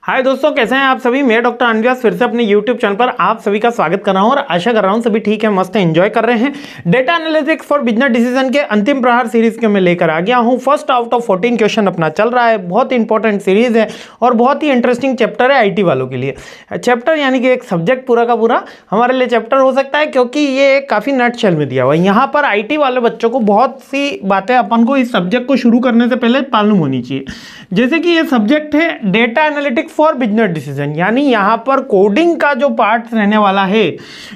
हाय दोस्तों, कैसे हैं आप सभी। मैं डॉक्टर अनव्यास फिर से अपने यूट्यूब चैनल पर आप सभी का स्वागत कर रहा हूं और आशा कर रहा हूं सभी ठीक है, मस्त है, एंजॉय कर रहे हैं। Data analytics for business decision के अंतिम प्रहार सीरीज के मैं लेकर आ गया हूं। फर्स्ट आउट ऑफ 14 क्वेश्चन अपना चल रहा है। बहुत इंपॉर्टेंट सीरीज है और बहुत ही इंटरेस्टिंग चैप्टर है आईटी वालों के लिए। चैप्टर यानी कि एक सब्जेक्ट पूरा का पूरा हमारे लिए चैप्टर हो सकता है, क्योंकि ये काफी नटशेल में दिया हुआ है। यहाँ पर आईटी वाले बच्चों को बहुत सी बातें अपन को इस सब्जेक्ट को शुरू करने से पहले मालूम होनी चाहिए। जैसे कि ये सब्जेक्ट है data analytics for business decision, यानी यहाँ पर कोडिंग का जो पार्ट रहने वाला है,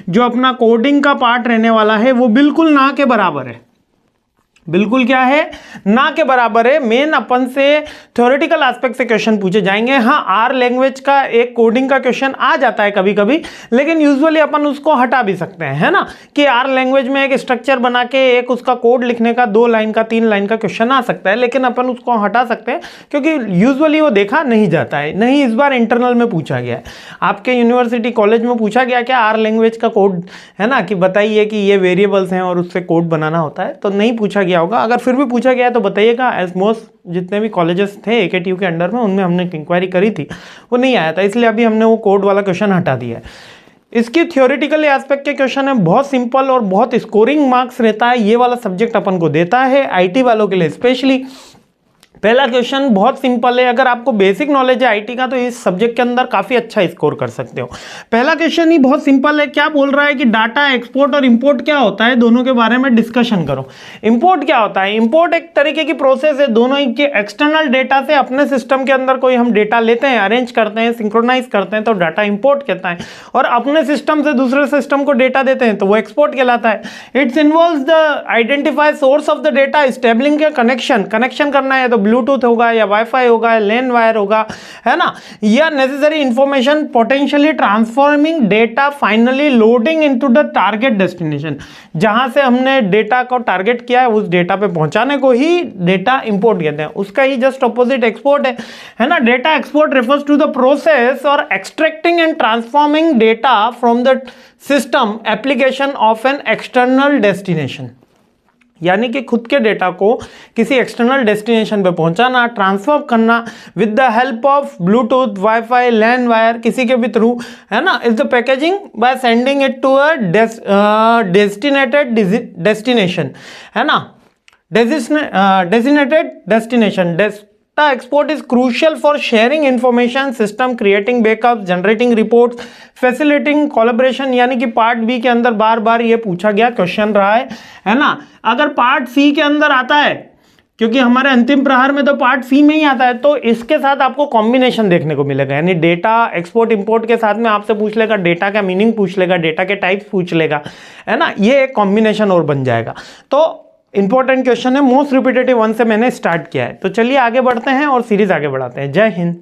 जो अपना कोडिंग का पार्ट रहने वाला है, वो बिल्कुल ना के बराबर है। बिल्कुल क्या है, ना के बराबर है। मेन अपन से थ्योरेटिकल एस्पेक्ट से क्वेश्चन पूछे जाएंगे। हाँ, आर लैंग्वेज का एक कोडिंग का क्वेश्चन आ जाता है कभी कभी, लेकिन यूजुअली अपन उसको हटा भी सकते हैं, है ना, कि आर लैंग्वेज में एक स्ट्रक्चर बना के एक उसका कोड लिखने का 2 लाइन का 3 लाइन का क्वेश्चन आ सकता है, लेकिन अपन उसको हटा सकते हैं क्योंकि यूजुअली वो देखा नहीं जाता है। नहीं, इस बार इंटरनल में पूछा गया है, आपके यूनिवर्सिटी कॉलेज में पूछा गया क्या आर लैंग्वेज का कोड, है ना, कि बताइए कि ये वेरिएबल्स हैं और उससे कोड बनाना होता है, तो नहीं पूछा गया होगा। अगर फिर भी पूछा गया है तो बताइएगा। एज मोस्ट जितने भी कॉलेजेस थे AKTU के अंडर में, उनमें हमने इंक्वायरी करी थी, वो नहीं आया था, इसलिए अभी हमने वो कोड वाला क्वेश्चन हटा दिया है। इसकी थ्योरेटिकल एस्पेक्ट के क्वेश्चन है, बहुत सिंपल और बहुत स्कोरिंग मार्क्स रहता है। ये वाला सब्जेक्ट अपन को देता है आईटी वालों के लिए स्पेशली। पहला क्वेश्चन बहुत सिंपल है, अगर आपको बेसिक नॉलेज है आईटी का तो इस सब्जेक्ट के अंदर काफी अच्छा स्कोर कर सकते हो। पहला क्वेश्चन ही बहुत सिंपल है। क्या बोल रहा है कि डाटा एक्सपोर्ट और इंपोर्ट क्या होता है, दोनों के बारे में डिस्कशन करो। इंपोर्ट क्या होता है? इंपोर्ट एक तरीके की प्रोसेस है, दोनों ही के एक्सटर्नल डेटा से अपने सिस्टम के अंदर कोई हम डेटा लेते हैं, अरेंज करते हैं, सिंक्रोनाइज करते हैं, तो डाटा इंपोर्ट कहता है। और अपने सिस्टम से दूसरे सिस्टम को डेटा देते हैं तो वो एक्सपोर्ट कहलाता है। It's involves the identify source of the data, establishing A connection करना है तो ब्लूटूथ होगा या वाईफाई होगा, लैन वायर होगा, है ना, या necessary information, potentially transforming data, finally loading into the target destination. जहां से हमने डेटा को टारगेट किया है उस डेटा पे पहुंचाने को ही डेटा इंपोर्ट कहते हैं। उसका ही जस्ट ऑपोजिट एक्सपोर्ट है ना। Data export refers to the process of extracting and transforming data from the system application of an external destination, यानी कि खुद के डेटा को किसी एक्सटर्नल डेस्टिनेशन पे पहुंचाना, ट्रांसफर करना with the help of Bluetooth, wifi, LAN wire, किसी के भी थ्रू, है ना। Is the packaging by sending it to a destinated destination, है ना, designated destination. Data export is crucial for sharing information system, creating backups, generating reports, facilitating collaboration। यानी कि part B के अंदर बार बार ये पूछा गया क्वेश्चन रहा है ना। अगर पार्ट सी के अंदर आता है, क्योंकि हमारे अंतिम प्रहार में तो पार्ट सी में ही आता है, तो इसके साथ आपको कॉम्बिनेशन देखने को मिलेगा, यानी डेटा एक्सपोर्ट इंपोर्ट के साथ में आपसे पूछ लेगा, डेटा का मीनिंग पूछ लेगा, डेटा के टाइप्स पूछ लेगा, है ना। ये एक कॉम्बिनेशन और बन जाएगा। तो इंपॉर्टेंट क्वेश्चन है, मोस्ट रिपीटेटिव वन से मैंने स्टार्ट किया है। तो चलिए आगे बढ़ते हैं और सीरीज आगे बढ़ाते हैं। जय हिंद।